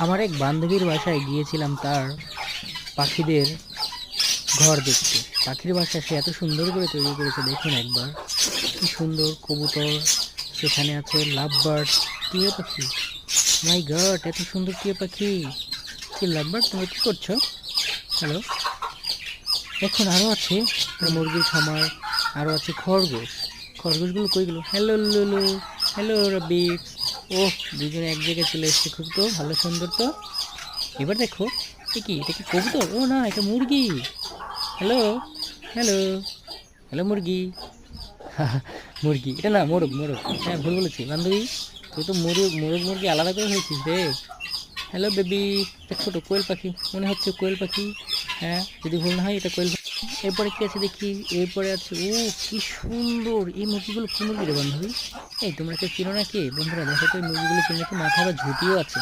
আমার এক বান্ধবীর বাসায় গিয়েছিলাম তার পাখিদের ঘর দেখতে। পাখির বাসা সে এত সুন্দর করে তৈরি করেছে, দেখুন একবার কি সুন্দর। কবুতর, সেখানে আছে লাভ বার্ড, টিয়া পাখি। মাই গড, এত সুন্দর টিয়া পাখি! কি লাভ বার্ড, তুমি কি করছো? হ্যালো। দেখুন আরও আছে মুরগির খামার, আরও আছে খরগোশ। খরগোশগুলো কইগুলো, হ্যালো লুলু, হ্যালো রবিট। ওহ, দুজনে এক জায়গায় চলে এসছে, খুব তো ভালো, সুন্দর তো। এবার দেখো, এটা কি কবুতর? ও না, এটা মুরগি। হ্যালো, হ্যালো, হ্যালো মুরগি। মুরগি এটা না, মোরগ মোরগ। হ্যাঁ, ভুল বলেছি বান্ধবী, তুই তো মোরগ মোরগ মুরগি আলাদা করে হয়েছিস রে। Hello baby. এটা ছোটো কোয়েল পাখি, মনে হচ্ছে কোয়েল পাখি। হ্যাঁ, যদি ভুল না হয় এটা কোয়েল পাখি। এরপরে কি আছে দেখি, এরপরে আছে, ও কি সুন্দর! এই মুরগিগুলো কি মুরগি রে বান্ধবী? এই তোমরা কেউ চিনো না কি বন্ধুরা? দেখো তো এই মুরগিগুলো চিনো কি? মাথায় আবার ঝুঁটিও আছে।